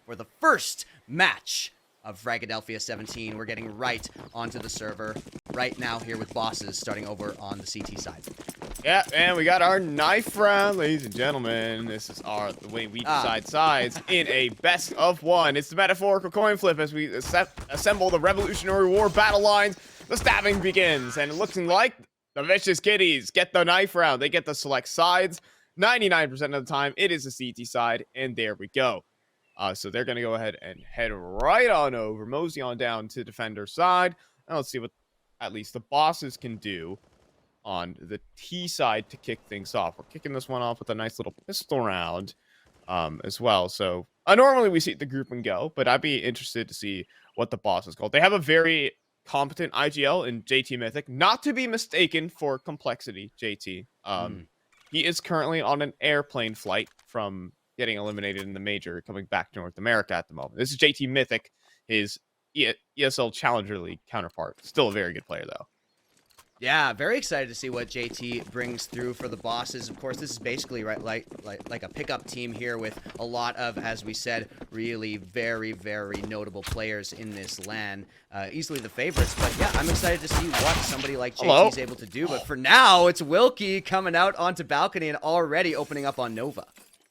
for the first match of Fragadelphia 17. We're getting right onto the server right now here with bosses starting over on the CT side. Yeah, and we got our knife round, ladies and gentlemen. This is the way we decide sides in a best of one. It's the metaphorical coin flip as we assemble the Revolutionary War battle lines. The stabbing begins, and it looks like the Vicious Kitties get the knife round. They get to select sides. 99% of the time, it is the CT side, and there we go. So they're going to go ahead and head right on over, mosey on down to defender side. And let's see what at least the bosses can do on the T side to kick things off. We're kicking this one off with a nice little pistol round as well. So normally we see the group and go, but I'd be interested to see what the boss is called. They have a very competent IGL in JT Mythic, not to be mistaken for Complexity JT. He is currently on an airplane flight from getting eliminated in the major, coming back to North America at the moment. This is JT Mythic, his ESL Challenger League counterpart. Still a very good player, though. Yeah, very excited to see what JT brings through for the bosses. Of course, this is basically like a pickup team here with a lot of, as we said, really very, very notable players in this LAN. Easily the favorites, but yeah, I'm excited to see what somebody like JT is able to do. But for now, it's Wilkie coming out onto balcony and already opening up on Nova.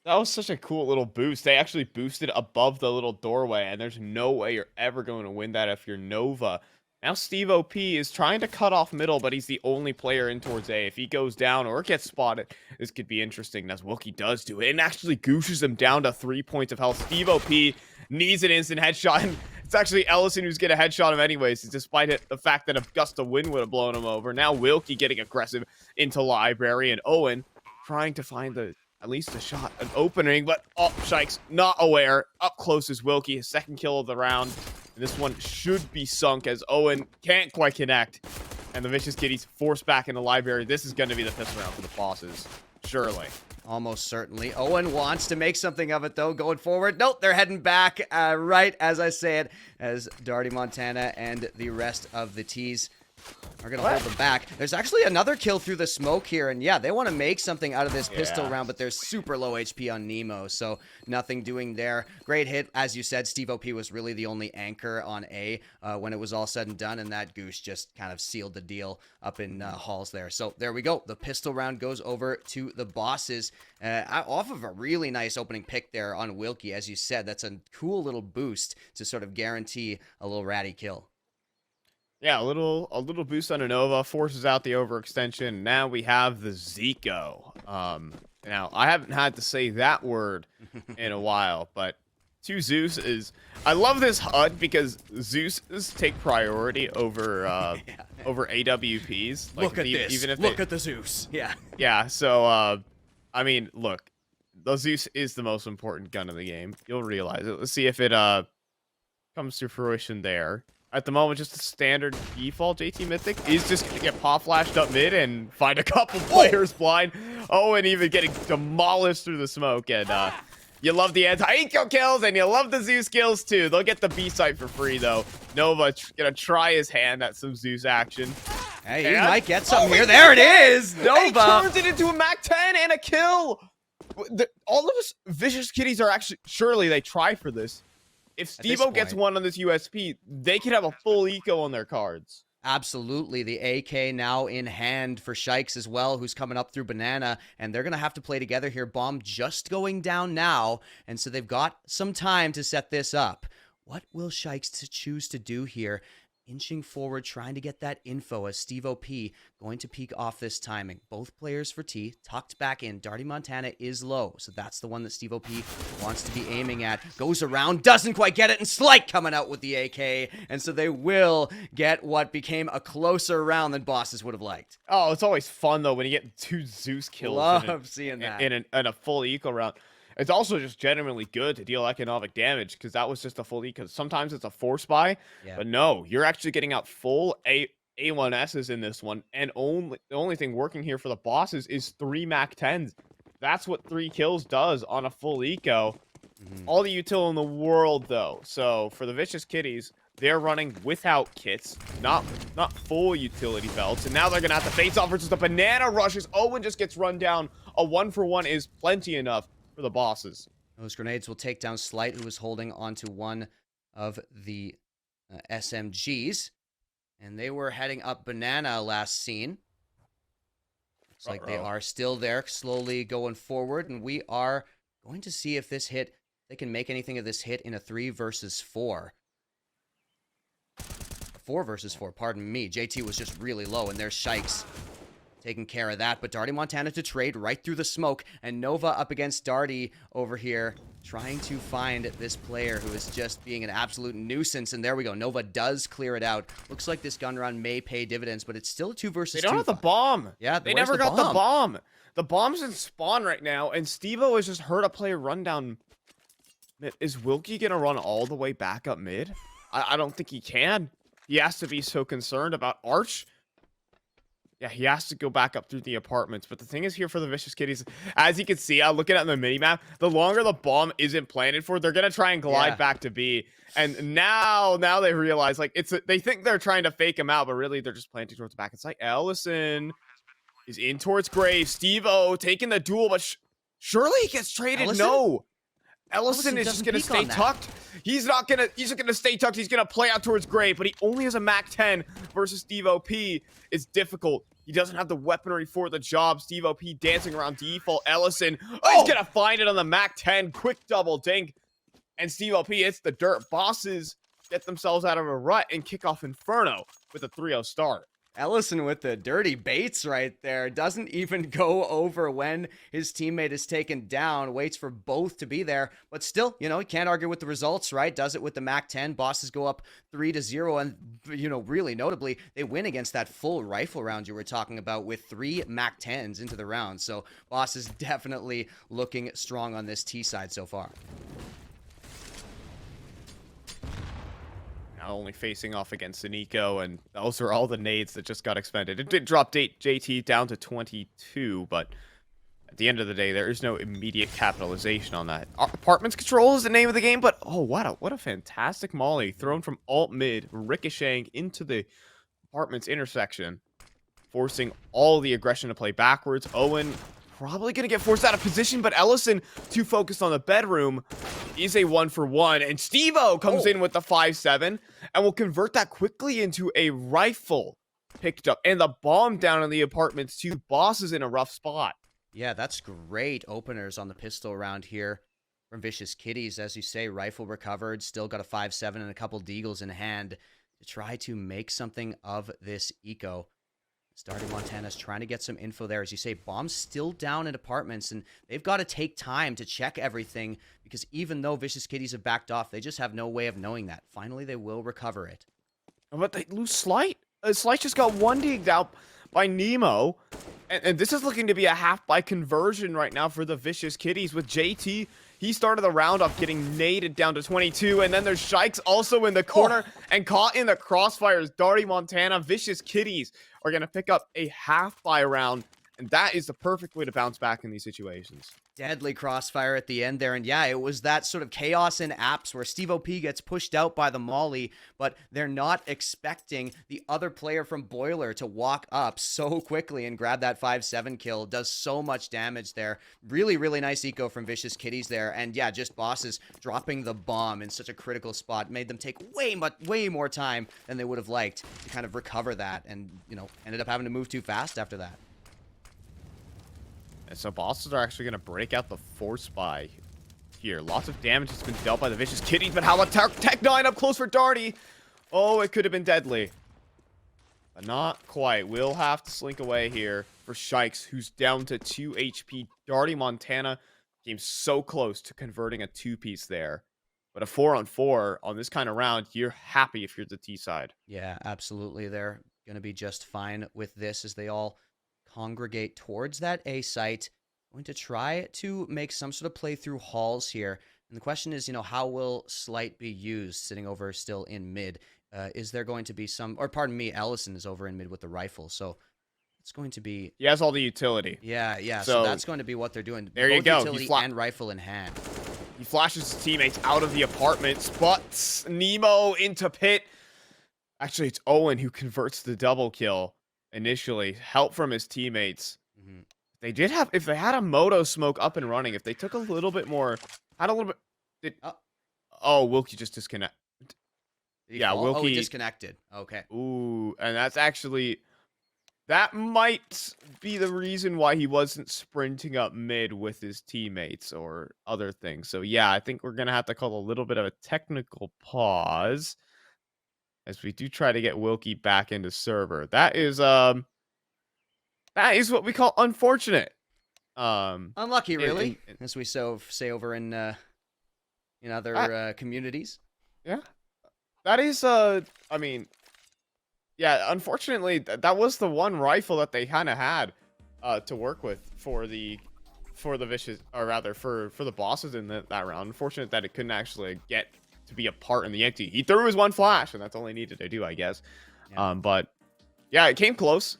That was such a cool little boost. They actually boosted above the little doorway, and there's no way you're ever going to win that if you're Nova. Now Steve OP is trying to cut off middle, but he's the only player in towards A. If he goes down or gets spotted, this could be interesting, as Wilkie does do it, and actually gooshes him down to 3 points of health. Steve OP needs an instant headshot, and it's actually Ellison who's going to headshot him anyways, despite the fact that a gust of wind would have blown him over. Now Wilkie getting aggressive into library, and Owen trying to find at least a shot, an opening, but Shikes not aware. Up close is Wilkie, his second kill of the round. And this one should be sunk as Owen can't quite connect. And the Vicious Kitties forced back in the library. This is going to be the pistol round for the bosses. Surely. Almost certainly. Owen wants to make something of it, though, going forward. Nope, they're heading back right as I say it, as Darty Montana and the rest of the T's are going to hold them back. There's actually another kill through the smoke here, and yeah, they want to make something out of this pistol round, but there's super low HP on Nemo, so nothing doing there. Great hit. As you said, Steve OP was really the only anchor on A when it was all said and done, and that goose just kind of sealed the deal up in halls there. So there we go. The pistol round goes over to the bosses off of a really nice opening pick there on Wilkie. As you said, that's a cool little boost to sort of guarantee a little ratty kill. Yeah, a little boost on a Nova, forces out the overextension. Now we have the Zico. Now, I haven't had to say that word in a while, but to Zeus is... I love this HUD because Zeus's take priority over over AWPs. Like, look at this. Even if look at the Zeus. Yeah. Yeah, so, I mean, look. The Zeus is the most important gun in the game. You'll realize it. Let's see if it comes to fruition there. At the moment, just a standard default JT Mythic is just going to get pop flashed up mid and find a couple players blind. Oh, and even getting demolished through the smoke. And you love the anti-eco kills, and you love the Zeus kills too. They'll get the B site for free, though. Nova going to try his hand at some Zeus action. Hey, he might get something here. There it is! Nova! He turns it into a Mac 10 and a kill! All of us Vicious Kitties are actually... Surely they try for this. If Steve-O gets one on this USP, they could have a full eco on their cards. Absolutely. The AK now in hand for Shikes as well, who's coming up through Banana, and they're going to have to play together here. Bomb just going down now, and so they've got some time to set this up. What will Shikes choose to do here? Inching forward, trying to get that info as Steve OP going to peek off this timing. Both players for T, tucked back in. Darty Montana is low, so that's the one that Steve OP wants to be aiming at. Goes around, doesn't quite get it, and Slight coming out with the AK, and so they will get what became a closer round than bosses would have liked. Oh, it's always fun, though, when you get 2 Zeus kills Love seeing that. In a full eco round. It's also just genuinely good to deal economic damage because that was just a full eco. Sometimes it's a force buy, but no, you're actually getting out full A1Ss in this one. And the only thing working here for the bosses is 3 Mac 10s. That's what 3 kills does on a full eco. All the util in the world, though. So for the Vicious Kitties, they're running without kits, not full utility belts. And now they're going to have to face off versus the banana rushes. Owen just gets run down. A 1-for-1 is plenty enough for the bosses. Those grenades will take down Slight, who was holding onto one of the SMGs. And they were heading up Banana last seen. Looks like they are still there, slowly going forward. And we are going to see if this hit, they can make anything of this hit in a 3 versus 4. 4 versus 4, pardon me. JT was just really low, and there's Shikes taking care of that. But Darty Montana to trade right through the smoke, and Nova up against Darty over here, trying to find this player who is just being an absolute nuisance. And there we go. Nova does clear it out. Looks like this gun run may pay dividends, but it's still a 2 versus 2. They don't have the bomb. Yeah, they never got the bomb. The bomb's in spawn right now, and Steve-O has just heard a player run down mid. Is Wilkie gonna run all the way back up mid? I don't think he can. He has to be so concerned about Arch. Yeah, he has to go back up through the apartments. But the thing is here for the Vicious Kitties, as you can see, I'm looking at the mini-map, the longer the bomb isn't planted for, they're going to try and glide back to B. And now they realize, like, they think they're trying to fake him out, but really they're just planting towards the back. It's like Ellison is in towards Grave. Steve-O taking the duel, but surely he gets traded. Ellison? No. Ellison is just going to stay tucked. He's just going to stay tucked. He's going to play out towards Gray, but he only has a Mac 10 versus Steve OP. It's difficult. He doesn't have the weaponry for the job. Steve OP dancing around default. Ellison, he's going to find it on the Mac 10. Quick double dink. And Steve OP hits the dirt. Bosses get themselves out of a rut and kick off Inferno with a 3-0 start. Ellison with the dirty baits right there. Doesn't even go over when his teammate is taken down. Waits for both to be there. But still, you know, he can't argue with the results, right? Does it with the Mac 10. Bosses go up 3-0. And, you know, really notably, they win against that full rifle round you were talking about with 3 Mac 10s into the round. So Boss is definitely looking strong on this T side so far. Only facing off against Dinoco, and those are all the nades that just got expended. It did drop JT down to 22, but at the end of the day, there is no immediate capitalization on that. Apartments control is the name of the game, but oh, what a fantastic molly thrown from alt mid, ricocheting into the apartments intersection, forcing all the aggression to play backwards. Owen probably going to get forced out of position, but Ellison, too focused on the bedroom, is a 1-for-1. And Steve-O comes in with the 5-7 and will convert that quickly into a rifle picked up. And the bomb down in the apartments, too. Boss is in a rough spot. Yeah, that's great openers on the pistol around here from Vicious Kitties. As you say, rifle recovered, still got a 5-7 and a couple deagles in hand to try to make something of this eco. Darty Montana's trying to get some info there. As you say, bomb's still down in apartments, and they've got to take time to check everything, because even though Vicious Kitties have backed off, they just have no way of knowing that. Finally, they will recover it. But they lose Slight. Slight just got 1-digged out by Nemo, and this is looking to be a half-by conversion right now for the Vicious Kitties with JT. He started the round off getting naded down to 22, and then there's Shikes also in the corner and caught in the crossfires. Darty Montana, Vicious Kitties are going to pick up a half-by round, and that is the perfect way to bounce back in these situations. Deadly crossfire at the end there, and yeah, it was that sort of chaos in apps where Steve OP gets pushed out by the molly, but they're not expecting the other player from Boiler to walk up so quickly and grab that 5-7 kill. Does so much damage there. Really, really nice eco from Vicious Kitties there, and yeah, just Bosses dropping the bomb in such a critical spot made them take way more time than they would have liked to kind of recover that, and, you know, ended up having to move too fast after that. And so Bosses are actually going to break out the force buy here. Lots of damage has been dealt by the Vicious Kitties, but how about Tech 9 up close for Darty? Oh, it could have been deadly. But not quite. We'll have to slink away here for Shikes, who's down to 2 HP. Darty Montana came so close to converting a 2-piece there. But a 4-on-4 on this kind of round, you're happy if you're the T side. Yeah, absolutely. They're going to be just fine with this as they all congregate towards that A site. Going to try to make some sort of play through halls here. And the question is, you know, how will Slight be used sitting over still in mid? Is there going to be some, or pardon me, Ellison is over in mid with the rifle. So it's going to be. He has all the utility. Yeah. So that's going to be what they're doing. There you go. Utility and rifle in hand. He flashes his teammates out of the apartments, but Nemo into pit. Actually, it's Owen who converts the double kill. Initially, help from his teammates. They did have, if they had a moto smoke up and running, if they took a little bit more had a little bit. Oh, Oh, Wilkie just disconnect. did he Yeah, fall? Oh, he Wilkie. disconnected. Okay. Ooh, and that's actually that might be the reason why he wasn't sprinting up mid with his teammates or other things. So yeah, I think we're gonna have to call a little bit of a technical pause as we do try to get Wilkie back into server. That is what we call unfortunate. Unlucky, really, in- as we so say over in other communities. yeah, that is I mean, yeah, unfortunately, that was the one rifle that they kind of had to work with for the vicious, or rather for the bosses in that round. Unfortunate that it couldn't actually get to be a part in the empty. He threw his one flash, and that's all he needed to do, I guess. Yeah. But yeah, it came close,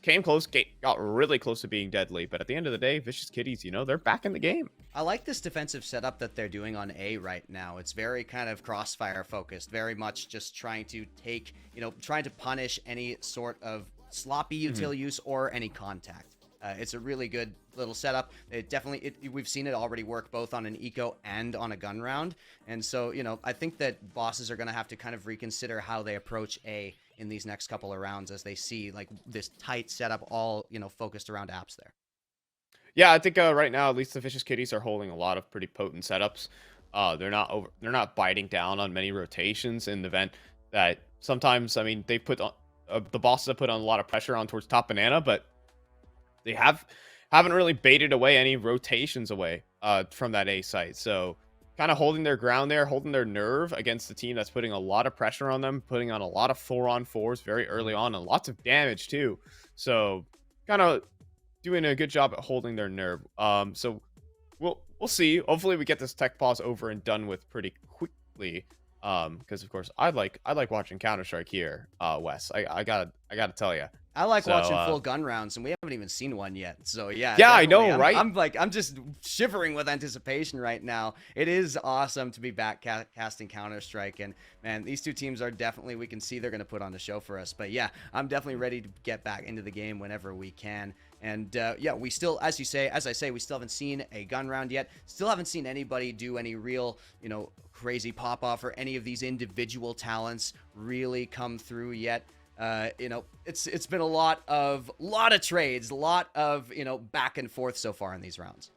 got really close to being deadly. But at the end of the day, Vicious Kitties, they're back in the game. I like this defensive setup that they're doing on A right now. It's very kind of crossfire focused, very much just trying to take, trying to punish any sort of sloppy util use or any contact. It's a really good little setup. It definitely, we've seen it already work both on an eco and on a gun round. And so, I think that bosses are going to have to kind of reconsider how they approach A in these next couple of rounds as they see like this tight setup all, focused around apps there. Yeah, I think right now at least the Vicious Kitties are holding a lot of pretty potent setups. They're not biting down on many rotations in the event that sometimes, I mean, they put on the bosses have put on a lot of pressure on towards top banana, but they haven't really baited away any rotations away from that A site. So kind of holding their ground there, holding their nerve against the team that's putting a lot of pressure on them, putting on a lot of 4-on-4s very early on and lots of damage too. So kind of doing a good job at holding their nerve. So we'll see. Hopefully we get this tech pause over and done with pretty quickly. Because of course I like watching Counter-Strike here, Wes. I gotta tell you. I like watching full gun rounds, and we haven't even seen one yet. So yeah, yeah, I know, right? I'm just shivering with anticipation right now. It is awesome to be back casting Counter-Strike, and man, these two teams are definitely, we can see they're going to put on a show for us. But yeah, I'm definitely ready to get back into the game whenever we can. And yeah, we still, as I say, we still haven't seen a gun round yet. Still haven't seen anybody do any real, crazy pop off or any of these individual talents really come through yet. It's been a lot of trades, a lot of back and forth so far in these rounds.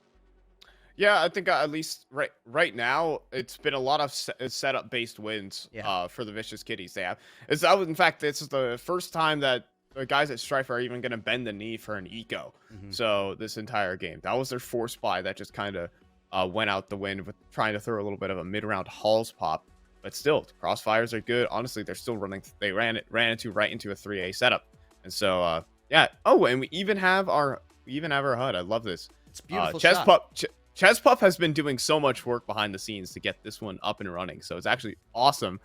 Yeah, I think at least right now it's been a lot of setup based wins for the Vicious Kitties. They have. In fact, this is the first time that the guys at Strife are even going to bend the knee for an eco. So this entire game, that was their force buy that just kind of went out the wind with trying to throw a little bit of a mid-round Halls pop. But still, crossfires are good. Honestly, they're still running. They ran right into a 3A setup, and so yeah. Oh, and we even have our HUD. I love this. It's beautiful. Chespup has been doing so much work behind the scenes to get this one up and running. So it's actually awesome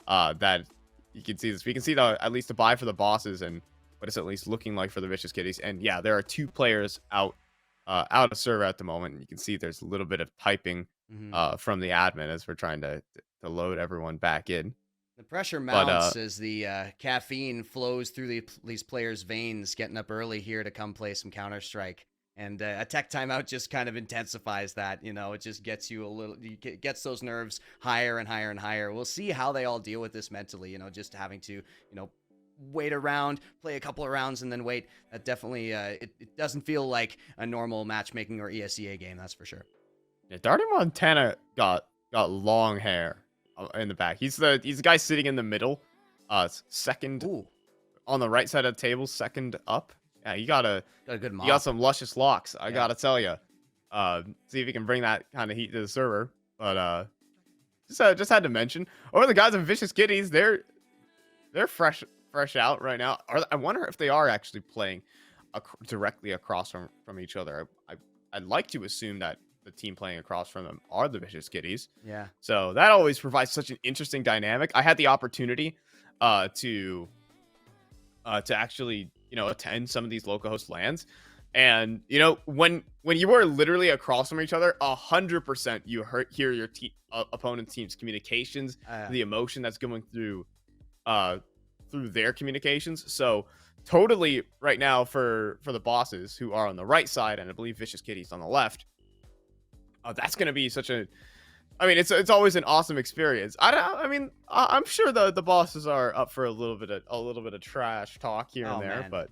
that you can see this. We can see at least the buy for the bosses and what it's at least looking like for the Vicious Kitties. And yeah, there are 2 players out of server at the moment. And you can see there's a little bit of typing from the admin as we're trying to load everyone back in. The pressure mounts as the caffeine flows through these players' veins, getting up early here to come play some Counter-Strike. And a tech timeout just kind of intensifies that. It just gets you gets those nerves higher and higher and higher. We'll see how they all deal with this mentally, just having to, wait around, play a couple of rounds, and then wait. That definitely, it doesn't feel like a normal matchmaking or ESEA game, that's for sure. Yeah, Darty Montana got long hair in the back. He's the guy sitting in the middle, second on the right side of the table, second up. Yeah, you got a good mop. You got some luscious locks. I gotta tell you. See if you can bring that kind of heat to the server. But just had to mention, or the guys of Vicious Kitties, they're fresh out right now. I wonder if they are actually playing directly across from each other. I'd like to assume that the team playing across from them are the Vicious Kitties. Yeah. So that always provides such an interesting dynamic. I had the opportunity to actually attend some of these localhost LANs, and when you are literally across from each other, 100% you hear your opponent team's communications, the emotion that's going through their communications. So totally right now for the bosses who are on the right side, and I believe Vicious Kitties on the left. That's going to be such a I mean, it's always an awesome experience. I mean, I'm sure the bosses are up for a little bit of trash talk here and there, man. but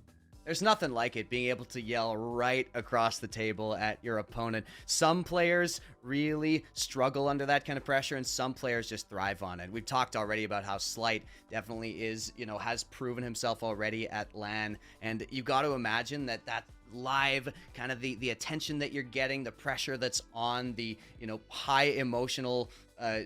There's nothing like it, being able to yell right across the table at your opponent. Some players really struggle under that kind of pressure, and some players just thrive on it. We've talked already about how Slight definitely is, has proven himself already at LAN, and you got to imagine that live kind of the attention that you're getting, the pressure that's on, the high emotional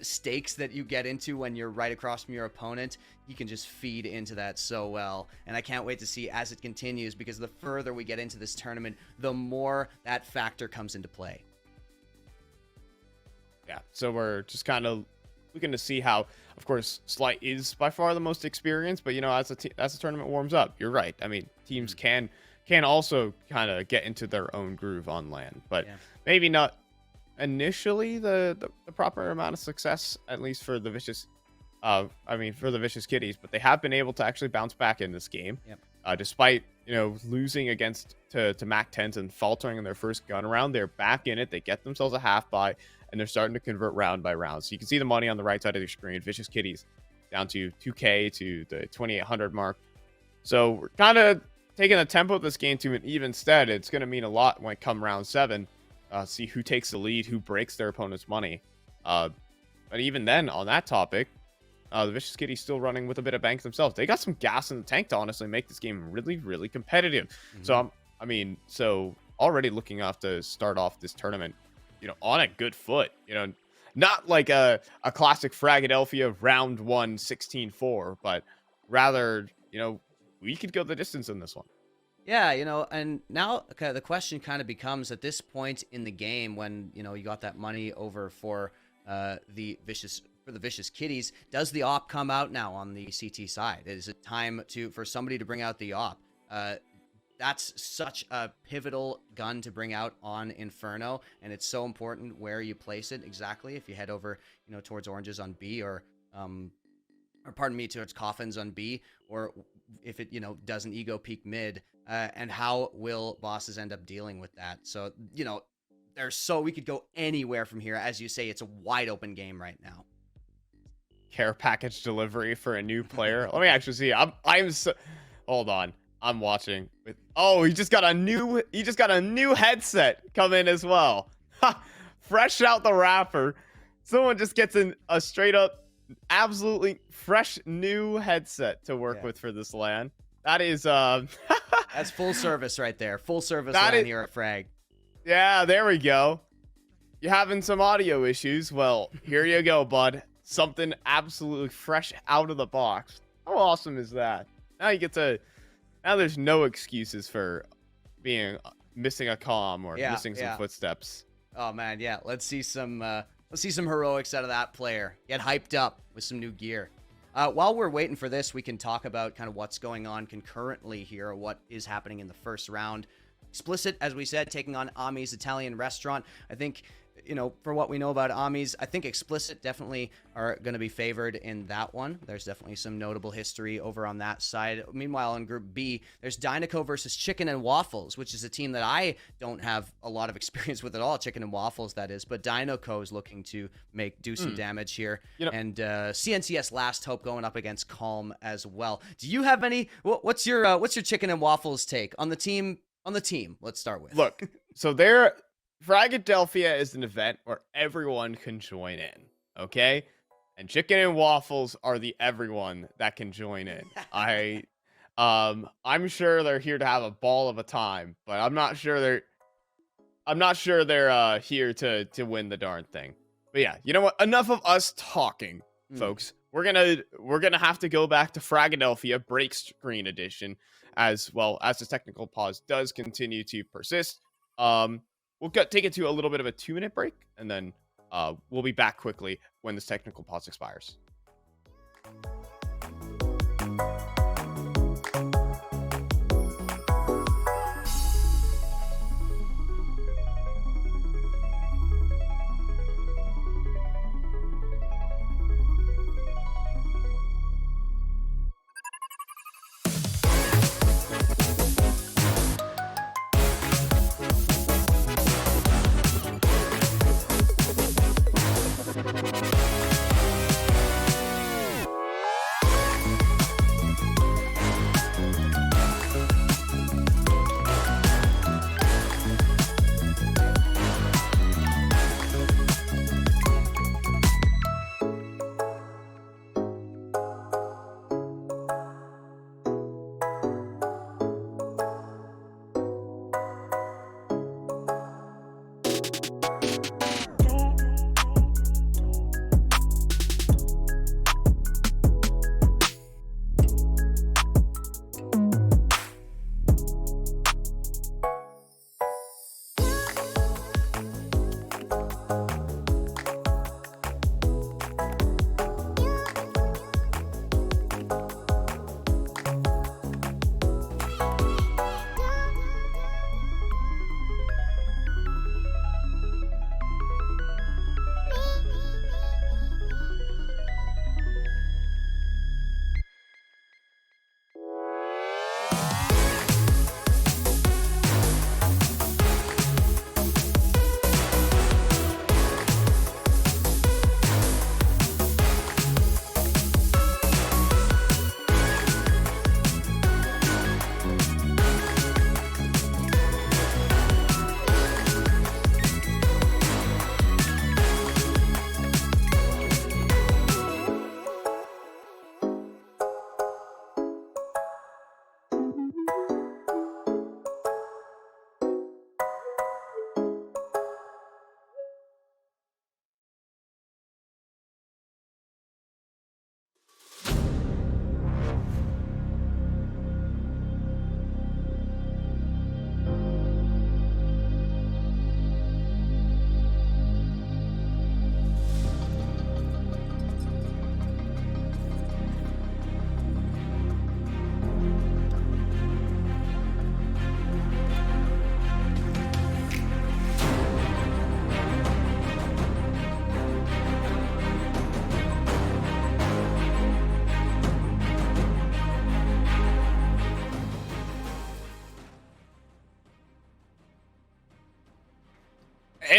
stakes that you get into when you're right across from your opponent, he can just feed into that so well. And I can't wait to see as it continues, because the further we get into this tournament, the more that factor comes into play. Yeah, so we're just kind of looking to see how, of course, Slight is by far the most experienced, but as the tournament warms up, you're right. I mean, teams can also kind of get into their own groove on LAN, but maybe not initially the proper amount of success, at least for the Vicious for the Vicious Kitties, but they have been able to actually bounce back in this game. Despite losing against to MAC-10s and faltering in their first gun round. They're back in it. They get themselves a half buy, and they're starting to convert round by round. So you can see the money on the right side of your screen. Vicious Kitties down to 2K to the 2,800 mark. So we're kind of taking the tempo of this game to an even stead. It's going to mean a lot when it come round 7. See who takes the lead, who breaks their opponent's money. But even then, on that topic, the Vicious Kitties still running with a bit of bank themselves. They got some gas in the tank to honestly make this game really, really competitive. So so already looking off to start off this tournament, on a good foot. Not like a classic Fragadelphia round 1 16-4, but rather, we could go the distance in this one. Yeah, and now the question kind of becomes at this point in the game when, you got that money over for the Vicious Kitties, does the op come out now on the CT side? Is it time for somebody to bring out the op? That's such a pivotal gun to bring out on Inferno, and it's so important where you place it exactly. If you head over, towards oranges on B, or pardon me, towards coffins on B, or if it, does an ego peek mid, and how will bosses end up dealing with that? So, we could go anywhere from here. As you say, it's a wide open game right now. Care package delivery for a new player. Let me actually see. Hold on. I'm watching. He just got a new headset come in as well. Fresh out the wrapper. Someone just gets a straight up, absolutely fresh new headset to work with for this LAN. That is that's full service right there. Full service LAN here at Frag. Yeah, there we go. You having some audio issues? Well, here you go, bud. Something absolutely fresh out of the box. How awesome is that? Now there's no excuses for missing a comm or missing some footsteps. Oh man, yeah. Let's see some heroics out of that player. Get hyped up with some new gear. While we're waiting for this, we can talk about kind of what's going on concurrently here, what is happening in the first round. xpLicit, as we said, taking on Ami's Italian restaurant. I think, for what we know about Ami's, I think xpLicit definitely are going to be favored in that one. There's definitely some notable history over on that side. Meanwhile, in Group B, there's Dinoco versus Chicken and Waffles, which is a team that I don't have a lot of experience with at all. Chicken and Waffles, that is. But Dinoco is looking to do some damage here. And CNCS Last Hope going up against Calm as well. Do you have any? What's your Chicken and Waffles take on the team? Let's start with. Look, so Fragadelphia is an event where everyone can join in, okay? And Chicken and Waffles are the everyone that can join in. I'm sure they're here to have a ball of a time, but I'm not sure they're here to win the darn thing. But yeah, you know what? Enough of us talking, folks. We're gonna have to go back to Fragadelphia Break Screen Edition, as well as the technical pause does continue to persist. We'll take it to a little bit of a 2-minute break, and then we'll be back quickly when this technical pause expires.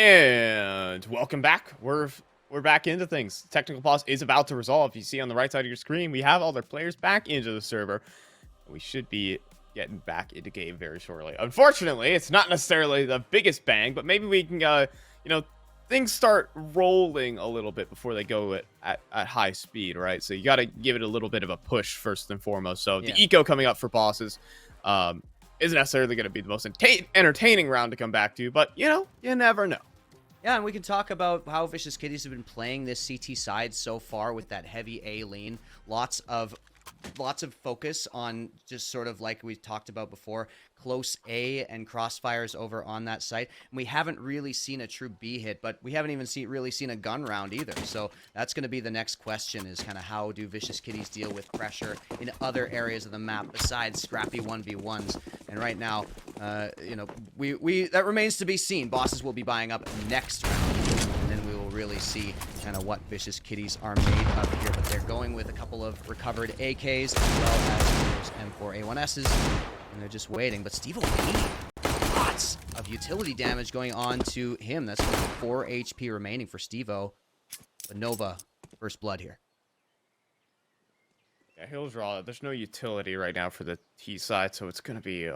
And welcome back. We're back into things. Technical pause is about to resolve. You see on the right side of your screen, we have all their players back into the server. We should be getting back into game very shortly. Unfortunately, it's not necessarily the biggest bang, but maybe we can, you know, things start rolling a little bit before they go at high speed, right? So you got to give it a little bit of a push first and foremost. So the eco coming up for bosses isn't necessarily going to be the most entertaining round to come back to, but, you know, you never know. Yeah, and we can talk about how Vicious Kitties have been playing this CT side so far with that heavy A lean. Lots of focus on just sort of like we talked about before, close A and crossfires over on that site. And we haven't really seen a true B hit, but we haven't even really seen a gun round either. So that's going to be the next question, is kind of how do Vicious Kitties deal with pressure in other areas of the map besides scrappy 1v1s. And right now, you know, we that remains to be seen. Bosses will be buying up next round, and then we will really see kind of what Vicious Kitties are made of here. But they're going with a couple of recovered AKs as well as M4 A1Ss, and they're just waiting. But Steve O'P, lots of utility damage going on to him. That's 4 HP remaining for Steve-O. But Nova, first blood here. Yeah, he'll draw. There's no utility right now for the T side, so it's going to be...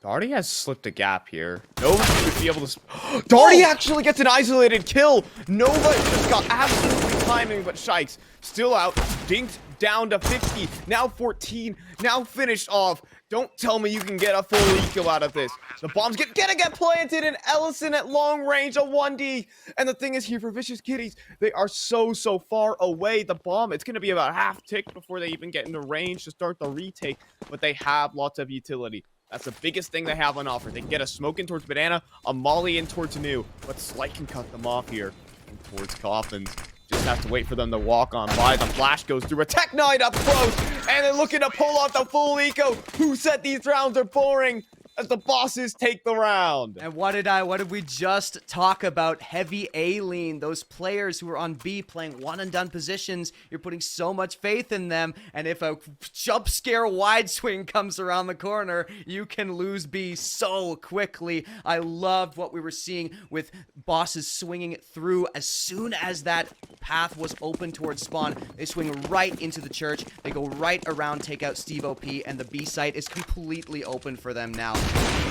Darty has slipped a gap here. Nova should be able to... Darty actually gets an isolated kill! Nova just got absolutely timing, but Shikes still out. Dinked down to 50. Now 14. Now finished off. Don't tell me you can get a full eco out of this. The bomb's gonna get planted, and Ellison at long range, a 1D. And the thing is here for Vicious Kitties, they are so far away. The bomb, it's gonna be about half ticked before they even get into range to start the retake, but they have lots of utility. That's the biggest thing they have on offer. They can get a smoke in towards Banana, a molly in towards New, but Slight can cut them off here. And towards Coffins. Just have to wait for them to walk on by. The flash goes through a Tech Knight up close, and they're looking to pull off the full eco. Who said these rounds are boring? As the bosses take the round. And what did we just talk about? Heavy A lean. Those players who are on B playing one and done positions. You're putting so much faith in them. And if a jump scare wide swing comes around the corner, you can lose B so quickly. I loved what we were seeing with bosses swinging through. As soon as that path was open towards spawn, they swing right into the church. They go right around, take out Steve OP, and the B site is completely open for them now.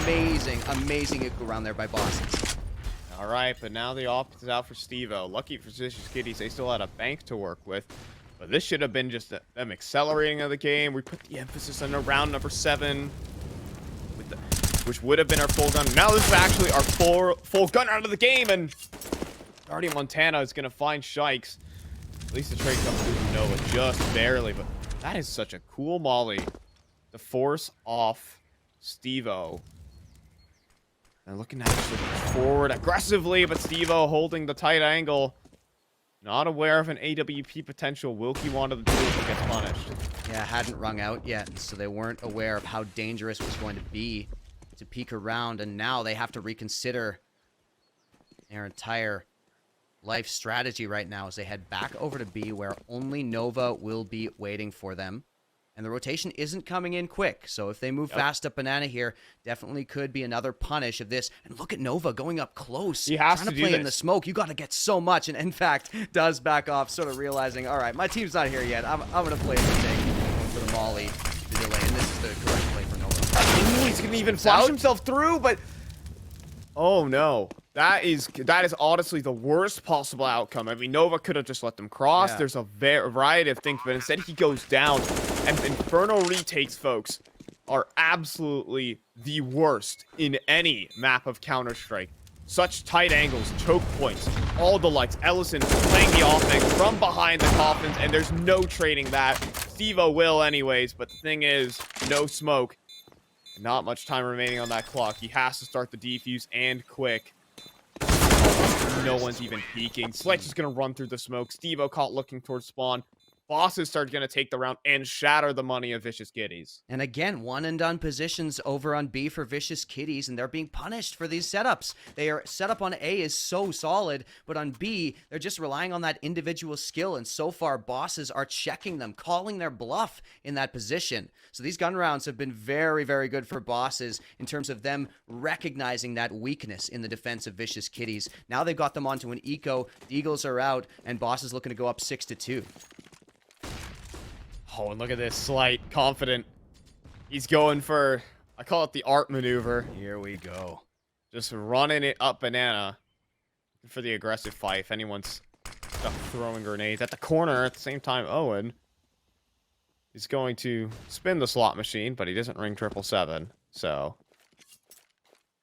Amazing eco around there by bosses. All right, but now the opposite is out for Steve-O. Lucky for Vicious Kitties, they still had a bank to work with. But this should have been just them accelerating of the game. We put the emphasis on round number 7, which would have been our full gun. Now this is actually our full gun out of the game, and Darty Montana is going to find Shikes. At least the trade comes through Noah just barely, but that is such a cool molly to force off Steve-O. And looking at it forward aggressively, but Steve-O holding the tight angle. Not aware of an AWP potential. Wilkie wanted to do it, but gets punished. Yeah, hadn't rung out yet, so they weren't aware of how dangerous it was going to be to peek around, and now they have to reconsider their entire life strategy right now as they head back over to B, where only Nova will be waiting for them. And the rotation isn't coming in quick, so if they move fast up Banana here, definitely could be another punish of this. And look at Nova going up close. He has trying to play in the smoke. You got to get so much, and in fact, does back off, sort of realizing, all right, my team's not here yet. I'm going to play the thing for the molly, the delay, and this is the correct play for Nova. He's going to even flash himself through, but... Oh, no. That is honestly the worst possible outcome. I mean, Nova could have just let them cross. There's a variety of things, but instead he goes down. And Inferno retakes, folks, are absolutely the worst in any map of Counter-Strike. Such tight angles, choke points, all the lights. Ellison playing the offense from behind the coffins, and there's no trading that. Steve-O will anyways, but the thing is, no smoke. Not much time remaining on that clock. He has to start the defuse, and quick. No one's even peeking. Slight's just going to run through the smoke. Steve-O caught looking towards spawn. Bosses start going to take the round and shatter the money of Vicious Kitties. And again, one and done positions over on B for Vicious Kitties, and they're being punished for these setups. Their setup on A is so solid, but on B, they're just relying on that individual skill, and so far, bosses are checking them, calling their bluff in that position. So these gun rounds have been very, very good for bosses in terms of them recognizing that weakness in the defense of Vicious Kitties. Now they've got them onto an eco, the Eagles are out, and bosses looking to go up 6-2. Oh, and look at this. Slight, confident. He's going for, I call it the art maneuver. Here we go. Just running it up banana for the aggressive fight. If anyone's stuck throwing grenades at the corner at the same time, Owen is going to spin the slot machine, but he doesn't ring 777. So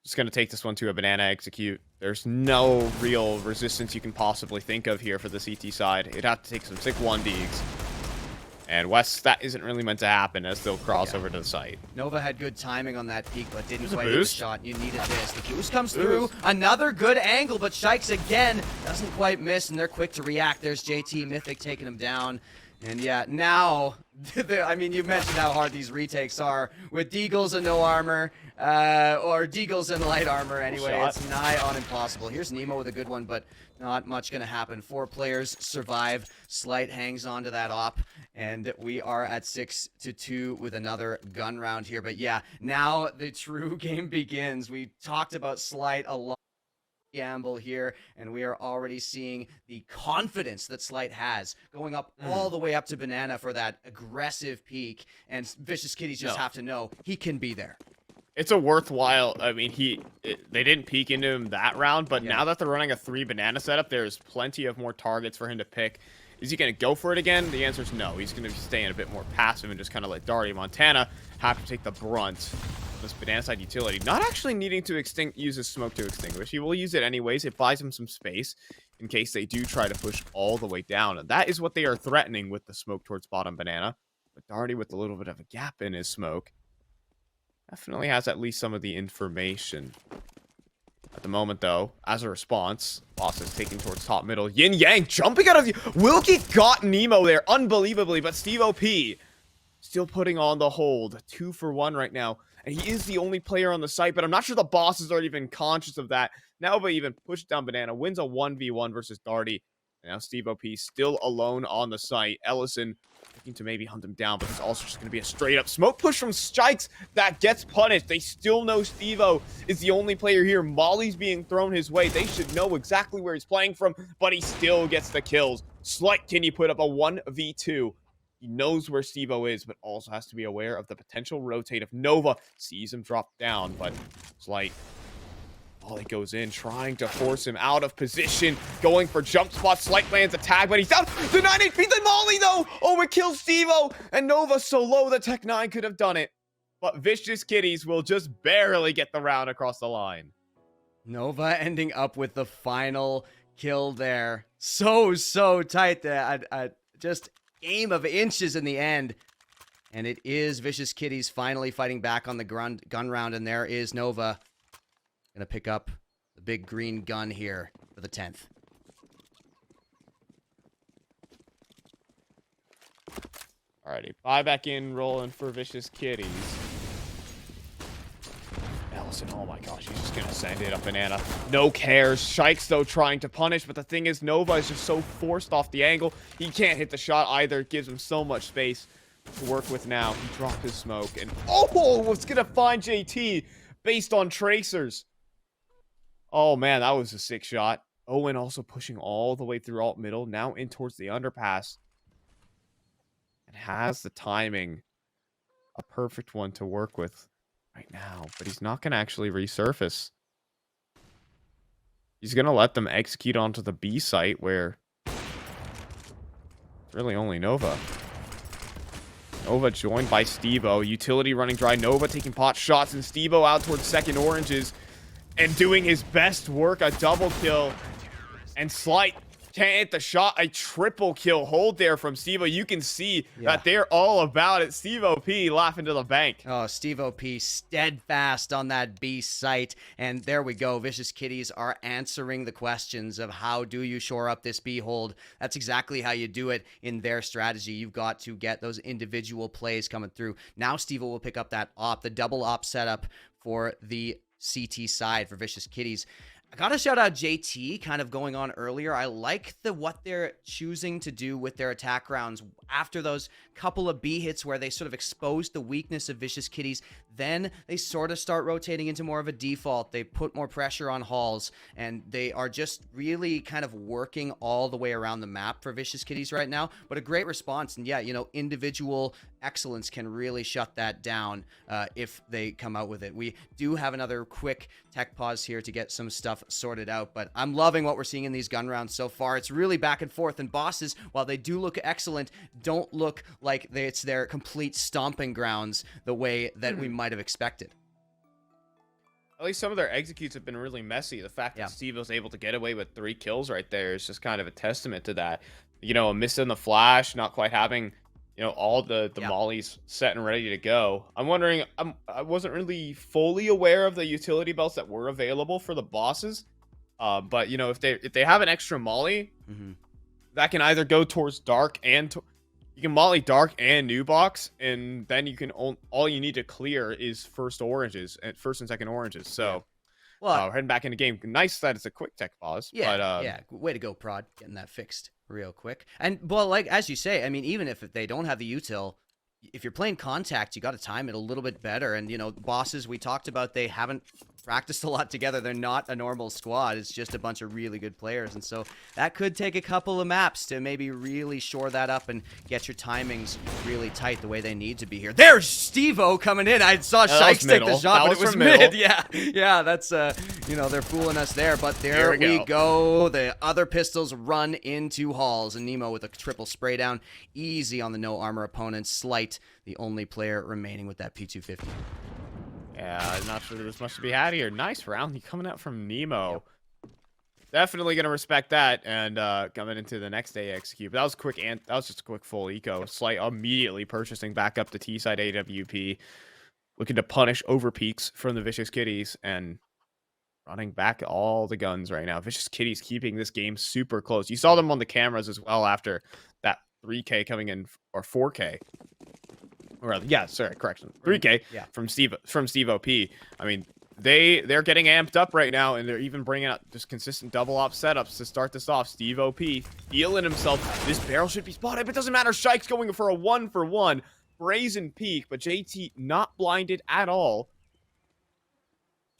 just going to take this one to a banana execute. There's no real resistance you can possibly think of here for the CT side. It'd have to take some sick 1Ds. And West, that isn't really meant to happen as they'll cross over to the site. Nova had good timing on that peak, but didn't There's a quite hit the boost. shot. You needed this. The boost comes through. Another good angle, but Shikes again doesn't quite miss, and they're quick to react. There's JT Mythic taking him down. And yeah, now, I mean, you mentioned how hard these retakes are. With Deagles and no armor, or Deagles and light armor anyway, it's nigh on impossible. Here's Nemo with a good one, but not much going to happen. 4 players survive. Slight hangs on to that op, and we are at 6-2 with another gun round here. But yeah, now the true game begins. We talked about Slight a lot. Gamble here, and we are already seeing the confidence that Slight has going up all the way up to banana for that aggressive peak, and Vicious Kitties just have to know he can be there. It's a worthwhile, I mean, they didn't peek into him that round, but now that they're running a 3 banana setup, there's plenty of more targets for him to pick. Is he going to go for it again? The answer is no. He's going to be staying a bit more passive and just kind of let Darty Montana have to take the brunt of this banana side utility. Not actually needing to use his smoke to extinguish. He will use it anyways. It buys him some space in case they do try to push all the way down. And that is what they are threatening with the smoke towards bottom banana. But Darty, with a little bit of a gap in his smoke, definitely has at least some of the information. At the moment, though, as a response, Boss is taking towards top middle. Yin Yang jumping out of the... Wilkie got Nemo there, unbelievably, but Steve OP still putting on the hold. 2 for 1 right now. And he is the only player on the site, but I'm not sure the bosses are even conscious of that. Now, but even pushed down banana, wins a 1v1 versus Darty. And now Steve OP still alone on the site. Ellison looking to maybe hunt him down, but it's also just going to be a straight-up smoke push from Strikes that gets punished. They still know Steve-O is the only player here. Molly's being thrown his way. They should know exactly where he's playing from, but he still gets the kills. Slight can you put up a 1v2. He knows where Steve-O is, but also has to be aware of the potential rotate if Nova sees him drop down, but Slight... Molly goes in, trying to force him out of position, going for jump spot. Slight lands a tag, but he's down. The 9 HP, the Molly, though! Oh, it kills Steve-O, and Nova so low that Tech 9 could have done it. But Vicious Kitties will just barely get the round across the line. Nova ending up with the final kill there. So tight there. Just game of inches in the end. And it is Vicious Kitties finally fighting back on the gun round, and there is Nova. Gonna pick up the big green gun here for the 10th. Alrighty, buy back in, rolling for Vicious Kitties. Ellison, oh my gosh, he's just gonna send it up banana. No cares. Shikes, though, trying to punish, but the thing is, Nova is just so forced off the angle. He can't hit the shot either. It gives him so much space to work with now. He dropped his smoke, and oh, was gonna find JT based on tracers. Oh, man, that was a sick shot. Owen also pushing all the way through alt middle, now in towards the underpass. And has the timing. A perfect one to work with right now. But he's not going to actually resurface. He's going to let them execute onto the B site where it's really only Nova. Nova joined by Steve-O. Utility running dry. Nova taking pot shots, and Steve-O out towards second oranges. And doing his best work, a double kill. And Slight can't hit the shot. A triple kill hold there from Steve-O. You can see that they're all about it. Steve-OP laughing to the bank. Oh, Steve-OP steadfast on that B site. And there we go. Vicious Kitties are answering the questions of how do you shore up this B hold. That's exactly how you do it in their strategy. You've got to get those individual plays coming through. Now Steve-O will pick up that op, the double op setup for the CT side for Vicious Kitties. I gotta shout out JT kind of going on earlier. I like what they're choosing to do with their attack rounds after those couple of B hits where they sort of exposed the weakness of Vicious Kitties. Then they sort of start rotating into more of a default. They put more pressure on halls, and they are just really kind of working all the way around the map for Vicious Kitties right now. But a great response, and yeah, you know, individual excellence can really shut that down if they come out with it. We do have another quick tech pause here to get some stuff sorted out, but I'm loving what we're seeing in these gun rounds so far. It's really back and forth, and bosses, while they do look excellent, don't look like it's their complete stomping grounds the way that we might have expected. At least some of their executes have been really messy. The fact that Steve was able to get away with 3 kills right there is just kind of a testament to that. You know, a miss in the flash, not quite having, you know, all the mollies set and ready to go. I'm wondering, I wasn't really fully aware of the utility belts that were available for the bosses. But, you know, if they have an extra molly, that can either go towards dark and... you can molly dark and new box, and then you can all you need to clear is first and second oranges. So, well, heading back into game. Nice that it's a quick tech pause. Yeah, but, way to go, Prod, getting that fixed real quick. And well, like as you say, I mean, even if they don't have the util, if you're playing contact, you got to time it a little bit better. And you know, bosses we talked about, they haven't practiced a lot together. They're not a normal squad. It's just a bunch of really good players. And so that could take a couple of maps to maybe really shore that up and get your timings really tight the way they need to be here. There's Steve-O coming in. I saw Shikes take the shot, but it was mid. Yeah, that's, you know, they're fooling us there. But there we go. The other pistols run into halls. And Nemo with a triple spray down. Easy on the no armor opponent. Slight, the only player remaining with that P250. Yeah, I'm not sure there's much to be had here. Nice round coming out from Nemo. Definitely gonna respect that. And coming into the next day execute. But that was quick, and that was just a quick full eco. Slight immediately purchasing back up to T side AWP, looking to punish over peaks from the Vicious Kitties and running back all the guns right now. Vicious Kitties keeping this game super close. You saw them on the cameras as well after that 3K coming in, or 4K. Or yeah, sorry, correction. 3K from Steve-OP. I mean, they're getting amped up right now, and they're even bringing out just consistent double op setups to start this off. Steve-OP feeling himself. This barrel should be spotted, but it doesn't matter. Shike's going for a 1-for-1 brazen peak, but JT not blinded at all.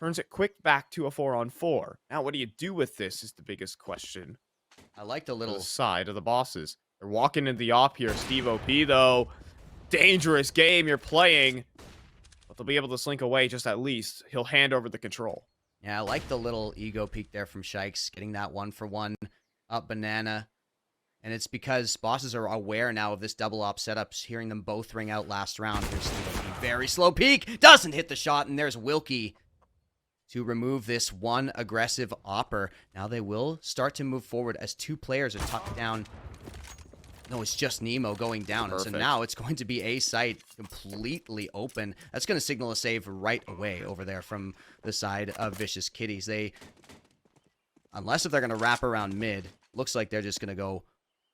Turns it quick back to a 4-on-4. Now, what do you do with this is the biggest question. I like the little side of the bosses. They're walking into the op here. Steve-OP, though. Dangerous game you're playing, but they'll be able to slink away just at least. He'll hand over the control. Yeah, I like the little ego peek there from Shikes, getting that 1-for-1 up banana. And it's because bosses are aware now of this double op setups, hearing them both ring out last round. Here's very slow peek, doesn't hit the shot, and there's Wilkie to remove this one aggressive opper. Now they will start to move forward as 2 players are tucked down. No, it's just Nemo going down. And so now it's going to be a site completely open. That's going to signal a save right away over there from the side of Vicious Kitties. Unless if they're going to wrap around mid, looks like they're just going to go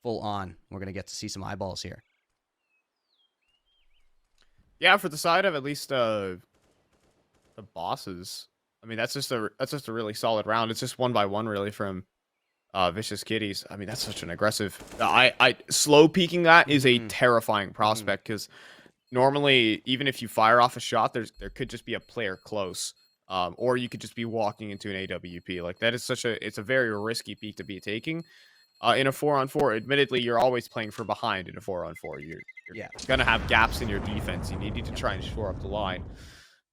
full on. We're going to get to see some eyeballs here. Yeah, for the side of at least the bosses. I mean, that's just a really solid round. It's just 1-by-1 really from Vicious Kitties. I mean, that's such an aggressive... I slow peeking that is a terrifying prospect, because normally, even if you fire off a shot, there could just be a player close. Or you could just be walking into an AWP. Like, that is it's a very risky peek to be taking. In a 4-on-4, admittedly, you're always playing for behind in a 4-on-4. You're going to have gaps in your defense. You need to try and shore up the line.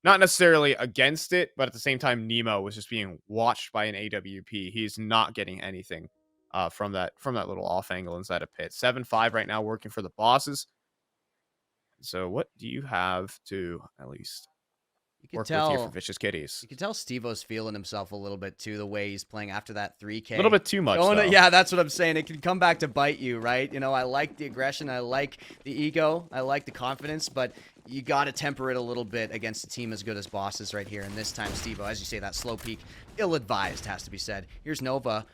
Not necessarily against it, but at the same time, Nemo was just being watched by an AWP. He's not getting anything from that little off angle inside a pit. 7-5 right now, working for the bosses. So what do you have to at least You work can with here tell for Vicious Kitties. You can tell Steve-O's feeling himself a little bit too, the way he's playing after that 3K. A little bit too much, though. Yeah, that's what I'm saying. It can come back to bite you, right? You know, I like the aggression. I like the ego. I like the confidence, but you got to temper it a little bit against a team as good as Bosses right here. And this time, Steve-O, as you say, that slow peek, ill-advised, has to be said. Here's Nova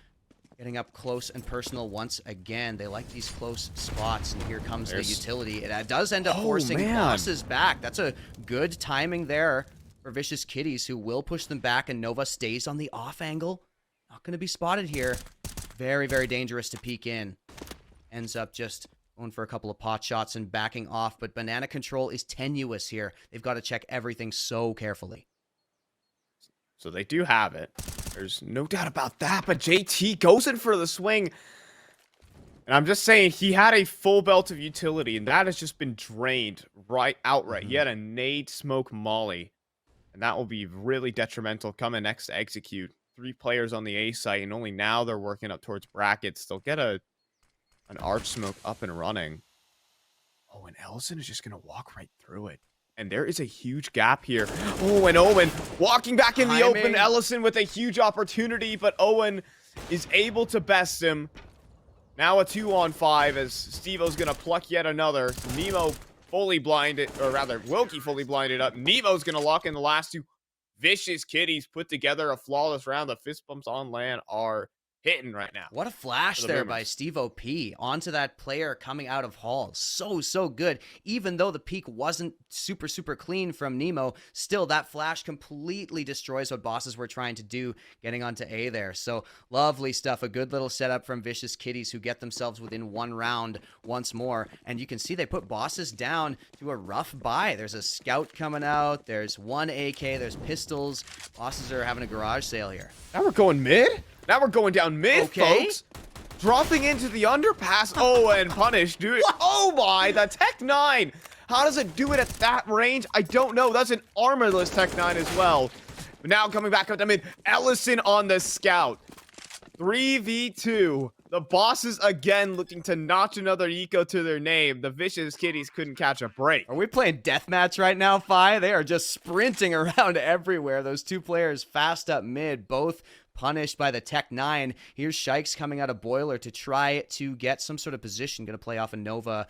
getting up close and personal once again. They like these close spots, and here comes the utility. It does end up forcing Bosses back. That's a good timing there for Vicious Kitties, who will push them back, and Nova stays on the off angle. Not going to be spotted here. Very, very dangerous to peek in. Ends up just going for a couple of pot shots and backing off, but banana control is tenuous here. They've got to check everything so carefully. So they do have it. There's no doubt about that, but JT goes in for the swing. And I'm just saying, he had a full belt of utility, and that has just been drained outright. He had a nade smoke molly, and that will be really detrimental coming next to execute. 3 players on the A site, and only now they're working up towards brackets. They'll get an arch smoke up and running. Oh, and Ellison is just going to walk right through it. And there is a huge gap here. Oh, and Owen walking back in the open. Ellison with a huge opportunity, but Owen is able to best him. Now a 2-on-5 as Steve-O's going to pluck yet another. Nemo fully blinded, or rather, Wilkie fully blinded up. Nemo's going to lock in the last 2. Vicious Kitties put together a flawless round. The fist bumps on LAN are hitting right now. What a flash there by Steve-O P onto that player coming out of Hall. So good. Even though the peak wasn't super clean from Nemo, still that flash completely destroys what Bosses were trying to do getting onto A there. So lovely stuff. A good little setup from Vicious Kitties, who get themselves within 1 round once more. And you can see they put Bosses down to a rough buy. There's a scout coming out. There's 1 AK. There's pistols. Bosses are having a garage sale here. Now we're going mid? Now we're going down mid, folks. Dropping into the underpass. Oh, and punish. Do it. Oh my, the Tech 9. How does it do it at that range? I don't know. That's an armorless Tech 9 as well. But now coming back up to mid. Ellison on the scout. 3v2. The Bosses again looking to notch another eco to their name. The Vicious Kitties couldn't catch a break. Are we playing deathmatch right now, Fi? They are just sprinting around everywhere. Those 2 players fast up mid, both punished by the Tech 9. Here's Shikes coming out of Boiler to try to get some sort of position. Going to play off a Nova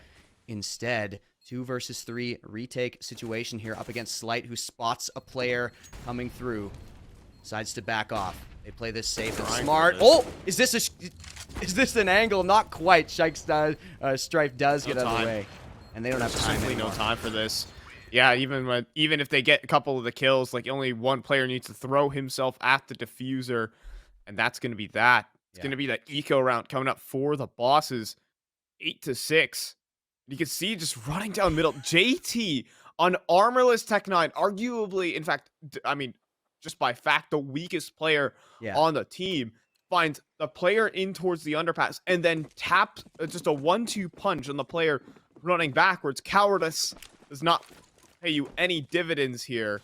instead. 2 versus 3 retake situation here up against Slight, who spots a player coming through. Decides to back off. They play this safe and smart. Oh, is this an angle? Not quite. Shikes Strife does get out of the way. And they don't have time anymore. No time for this. Yeah, even if they get a couple of the kills, like only 1 player needs to throw himself at the diffuser, and that's going to be that. It's going to be that eco round coming up for the Bosses. 8-6. You can see just running down middle. JT on armorless Tech 9, arguably, in fact, I mean, just by fact, the weakest player on the team, finds the player in towards the underpass and then taps just a 1-2 punch on the player running backwards. Cowardice does not pay you any dividends here.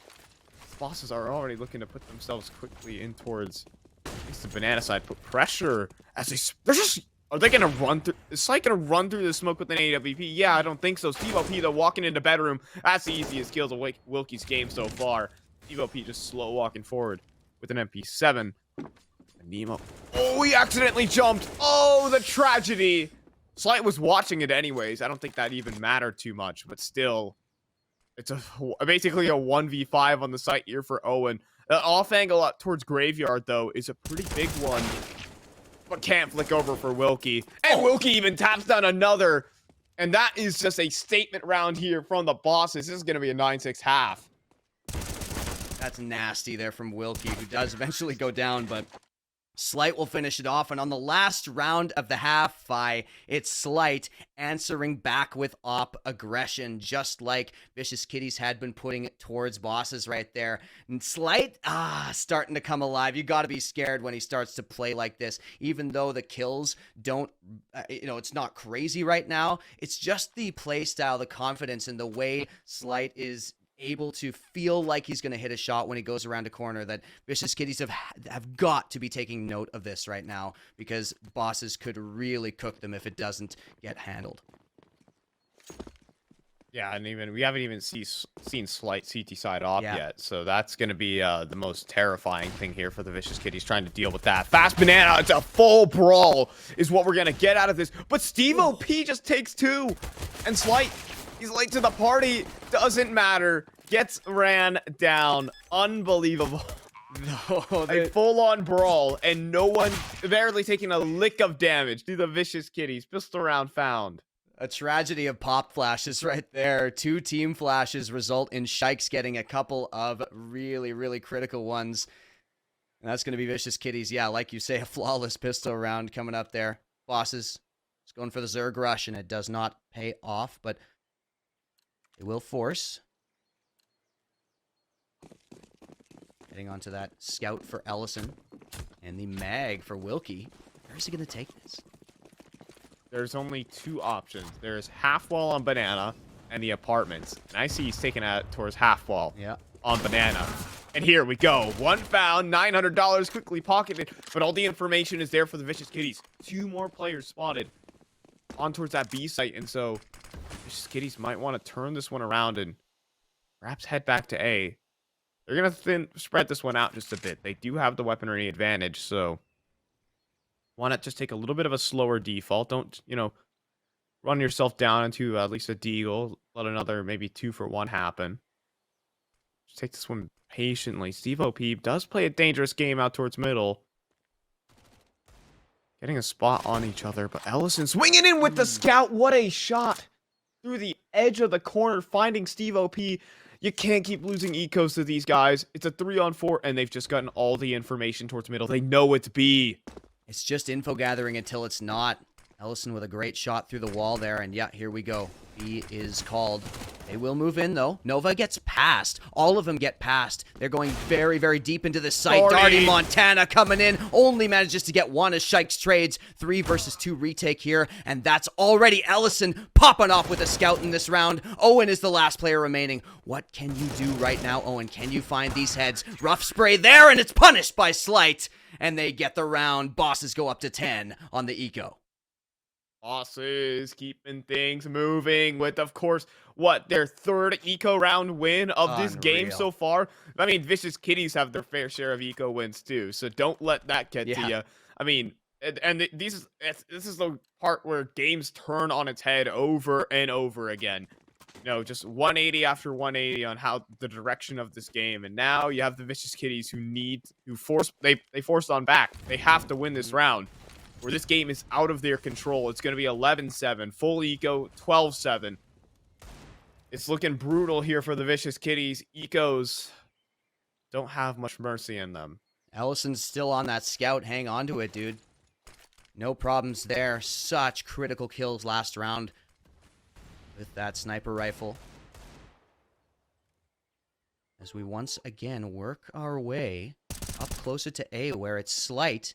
Bosses are already looking to put themselves quickly in towards at least the banana side. Put pressure as are they gonna run through? Is Sight gonna run through the smoke with an AWP? Yeah, I don't think so. Steve OP though walking into bedroom. That's the easiest kills of Wilkie's game so far. Steve OP just slow walking forward with an MP7. And Nemo. Oh, he accidentally jumped. Oh, the tragedy. Slight was watching it anyways. I don't think that even mattered too much, but still. It's basically a 1v5 on the site here for Owen. The off angle up towards Graveyard, though, is a pretty big one. But can't flick over for Wilkie. And Wilkie even taps down another. And that is just a statement round here from the Bosses. This is going to be a 9-6 half. That's nasty there from Wilkie, who does eventually go down, but Slight will finish it off. And on the last round of the half, it's Slight answering back with op aggression, just like Vicious Kitties had been putting towards Bosses right there. And Slight, starting to come alive. You got to be scared when he starts to play like this, even though the kills don't, it's not crazy right now. It's just the play style, the confidence, and the way Slight is able to feel like he's going to hit a shot when he goes around a corner, that Vicious Kitties have got to be taking note of this right now, because Bosses could really cook them if it doesn't get handled. Yeah, and even we haven't even seen Slight CT side off Yeah. yet, so that's gonna be the most terrifying thing here for the Vicious Kitties, trying to deal with that. Fast banana, it's a full brawl is what we're gonna get out of this. But Steve OP just takes 2, and Slight, he's late to the party. Doesn't matter. Gets ran down. Unbelievable. No, A full-on brawl, and no one barely taking a lick of damage to the Vicious Kitties. Pistol round found. A tragedy of pop flashes right there. 2 team flashes result in Shikes getting a couple of really, really critical ones. And that's going to be Vicious Kitties. Yeah, like you say, a flawless pistol round coming up there. Bosses is going for the Zerg rush, and it does not pay off, but it will force. Heading onto that scout for Ellison. And the mag for Wilkie. Where is he going to take this? There's only 2 options. There's half wall on banana and the apartments. And I see he's taking it towards half wall on banana. And here we go. 1 found, $900 quickly pocketed. But all the information is there for the Vicious Kitties. 2 more players spotted on towards that B site. And so Vicious Kitties might want to turn this one around and perhaps head back to A. They're going to spread this one out just a bit. They do have the weaponry advantage, so why not just take a little bit of a slower default? Don't, run yourself down into at least a deagle. Let another maybe 2 for 1 happen. Just take this one patiently. Steve OP does play a dangerous game out towards middle. Getting a spot on each other, but Ellison swinging in with the scout. What a shot through the edge of the corner, finding Steve OP. You can't keep losing ecos to these guys. It's a 3-on-4, and they've just gotten all the information towards middle. They know it's B. It's just info gathering until it's not. Ellison with a great shot through the wall there, and yeah, here we go. B is called. They will move in, though. Nova gets past. All of them get past. They're going very, very deep into this site. Darty Montana coming in. Only manages to get 1 as Shikes trades. 3 versus 2 retake here, and that's already Ellison popping off with a scout in this round. Owen is the last player remaining. What can you do right now, Owen? Can you find these heads? Rough spray there, and it's punished by Slight. And they get the round. Bosses go up to 10 on the eco. Bosses keeping things moving with, of course, their 3rd eco round win of this game so far. I mean, Vicious Kitties have their fair share of eco wins too, so don't let that get to you. I mean, this is the part where games turn on its head over and over again. Just 180 after 180 on how the direction of this game, and now you have the Vicious Kitties who forced on back. They have to win this round, where this game is out of their control. It's going to be 11-7, full eco, 12-7. It's looking brutal here for the Vicious Kitties. Ecos don't have much mercy in them. Ellison's still on that scout. Hang on to it, dude. No problems there. Such critical kills last round with that sniper rifle. As we once again work our way up closer to A, where it's Slight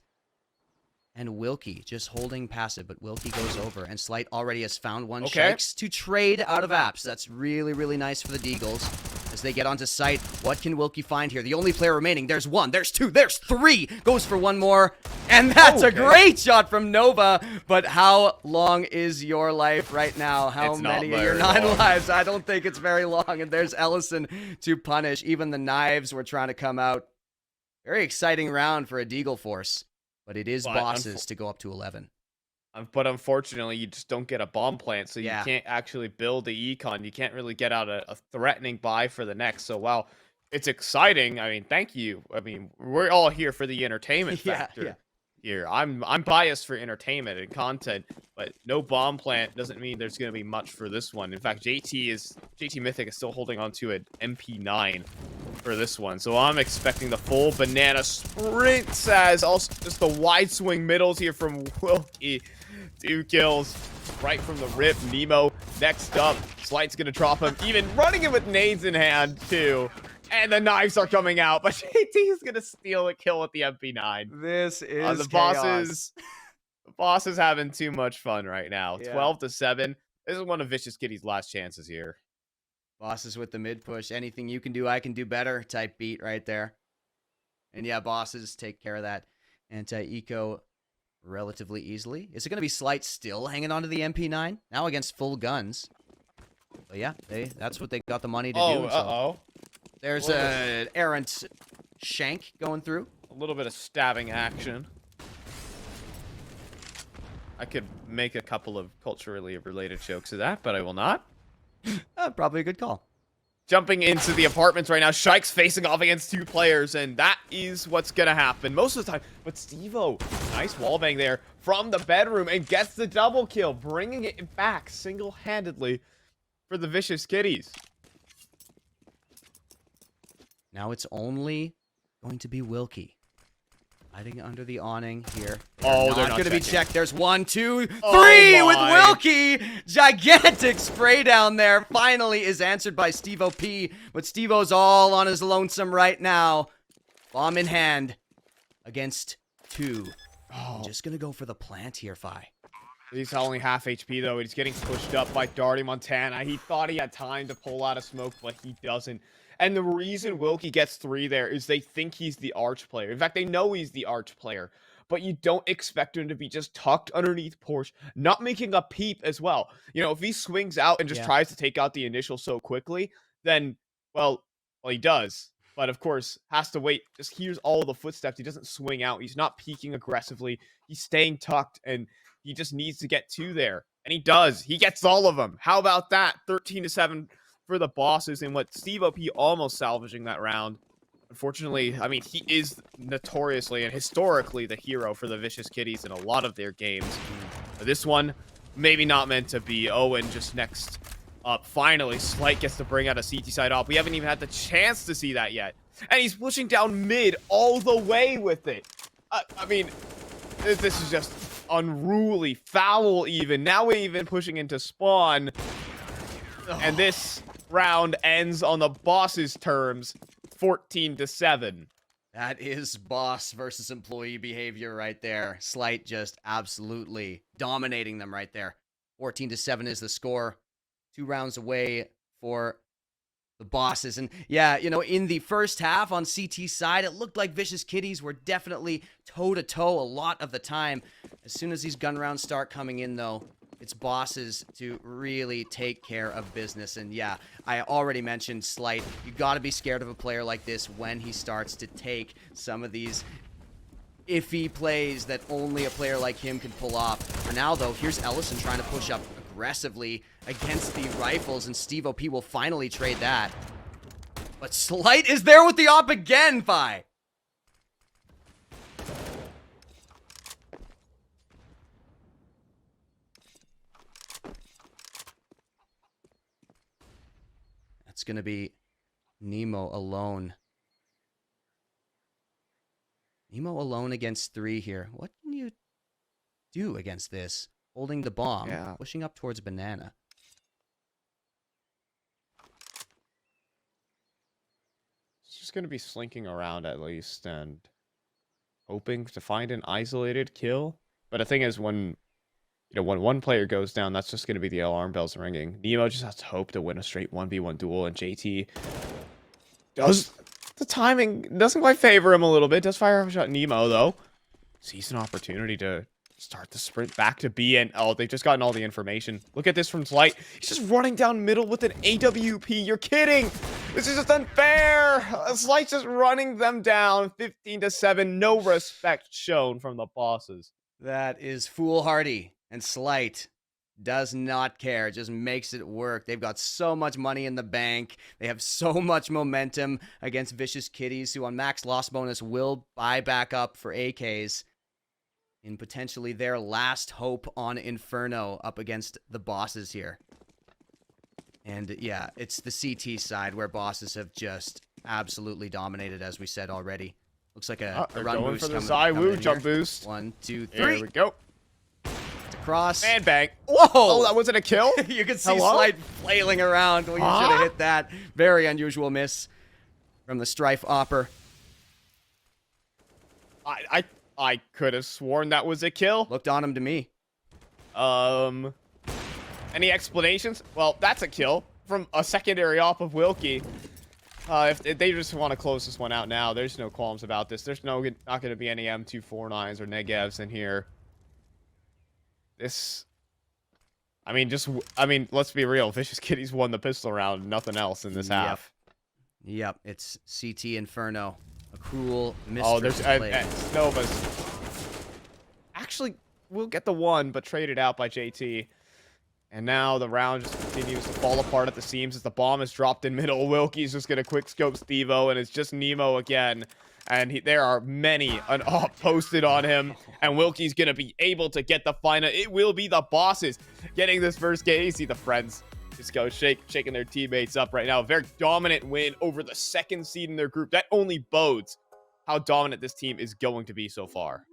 and Wilkie just holding passive, but Wilkie goes over, and Slight already has found 1 Shikes to trade out of apps. That's really, really nice for the Deagles as they get onto site. What can Wilkie find here? The only player remaining. There's 1, there's 2, there's 3. Goes for 1 more, and that's a great shot from Nova. But how long is your life right now? How many of your 9 lives? I don't think it's very long, and there's Ellison to punish. Even the knives were trying to come out. Very exciting round for a Deagle force. But it is Bosses to go up to 11. But unfortunately, you just don't get a bomb plant, so you can't actually build the econ. You can't really get out a threatening buy for the next. So while it's exciting, I mean, thank you. I mean, we're all here for the entertainment factor here. I'm biased for entertainment and content, but no bomb plant doesn't mean there's going to be much for this one. In fact, JT Mythic is still holding on to an MP9 for this one. So I'm expecting the full banana sprint, as also just the wide swing middles here from Wilkie. 2 kills right from the rip. Nemo next up. Slight's going to drop him, even running in with nades in hand too. And the knives are coming out, but JT is going to steal a kill with the MP9. This is the Bosses. The Bosses having too much fun right now. 12-7. This is one of Vicious Kitties' last chances here. Bosses with the mid push. Anything you can do, I can do better type beat right there. And yeah, Bosses take care of that anti-eco relatively easily. Is it going to be Slight still hanging on to the MP9? Now against full guns. But yeah, that's what they got the money to Oh, do. uh-oh. There's an errant shank going through. A little bit of stabbing action. I could make a couple of culturally related jokes to that, but I will not. Probably a good call. Jumping into the apartments right now. Shike's facing off against 2 players, and that is what's going to happen most of the time. But Steve-O, nice wallbang there from the bedroom and gets the double kill, bringing it back single-handedly for the Vicious Kitties. Now it's only going to be Wilkie. Hiding under the awning here. Oh, they're not not going to be checking. checked. There's 1, 2, 3 Oh with my. Wilkie. Gigantic spray down there. Finally is answered by Steve-O P. But Steve-O's all on his lonesome right now. Bomb in hand against 2. Oh. Just going to go for the plant here, Fi. He's only half HP, though. He's getting pushed up by Darty Montana. He thought he had time to pull out a smoke, but he doesn't. And the reason Wilkie gets 3 there is they think he's the arch player. In fact, they know he's the arch player. But you don't expect him to be just tucked underneath Porsche, not making a peep as well. You know, if he swings out and just tries to take out the initial so quickly, then, well, he does. But, of course, has to wait. Just hears all the footsteps. He doesn't swing out. He's not peeking aggressively. He's staying tucked, and he just needs to get 2 there. And he does. He gets all of them. How about that? 13-7 for the bosses, and what Steve-O P almost salvaging that round. Unfortunately, I mean, he is notoriously and historically the hero for the Vicious Kitties in a lot of their games. But this one, maybe not meant to be. Owen just next up. Finally, Slight gets to bring out a CT side op. We haven't even had the chance to see that yet. And he's pushing down mid all the way with it. I mean, this is just unruly, foul even. Now we're even pushing into spawn. And this round ends on the boss's terms, 14-7. That is boss versus employee behavior right there. Slight just absolutely dominating them right there. 14-7 is the score. 2 rounds away for the bosses. And yeah, you know, in the first half on CT side, it looked like Vicious Kitties were definitely toe-to-toe a lot of the time. As soon as these gun rounds start coming in, though, it's bosses to really take care of business. And yeah, I already mentioned Slight. You got to be scared of a player like this when he starts to take some of these iffy plays that only a player like him can pull off. For now, though, here's Ellison trying to push up aggressively against the rifles, and Steve-O P will finally trade that. But Slight is there with the op again, Fi. It's going to be Nemo alone. Nemo alone against 3 here. What can you do against this? Holding the bomb, pushing up towards banana. It's just going to be slinking around at least and hoping to find an isolated kill. But the thing is, when one player goes down, that's just going to be the alarm bells ringing. Nemo just has to hope to win a straight 1v1 duel, and JT does. The timing doesn't quite favor him a little bit. Does fire off a shot. Nemo, though, sees an opportunity to start the sprint back to B, and oh, they've just gotten all the information. Look at this from Slight. He's just running down middle with an AWP. You're kidding. This is just unfair. Slight's just running them down 15-7. No respect shown from the bosses. That is foolhardy. And Slight does not care, just makes it work. They've got so much money in the bank. They have so much momentum against Vicious Kitties, who on max loss bonus will buy back up for AKs in potentially their last hope on Inferno up against the bosses here. And yeah, it's the CT side where bosses have just absolutely dominated, as we said already. Looks like a run going boost for the coming in jump here. boost. 1, 2, 3. There we go. Cross. And bang. Whoa! Oh, that wasn't a kill? You can see Slight flailing around. Well, you should have hit that. Very unusual miss from the Strife Opper. I could have sworn that was a kill. Looked on him to me. Any explanations? Well, that's a kill from a secondary op of Wilkie. If they just want to close this one out now, there's no qualms about this. There's not going to be any M249s or negevs in here. This, I mean, let's be real. Vicious Kitties won the pistol round. Nothing else in this half. Yep, it's CT Inferno. A cruel Oh, mistress there's play. Nova's. Actually, we'll get the one, but traded out by JT. And now the round just continues to fall apart at the seams as the bomb is dropped in middle. Wilkie's just going to quick scope Stevo, and it's just Nemo again. And there are many an op posted on him. And Wilkie's going to be able to get the final. It will be the bosses getting this first game. You see the friends just go shaking their teammates up right now. A very dominant win over the second seed in their group. That only bodes how dominant this team is going to be so far.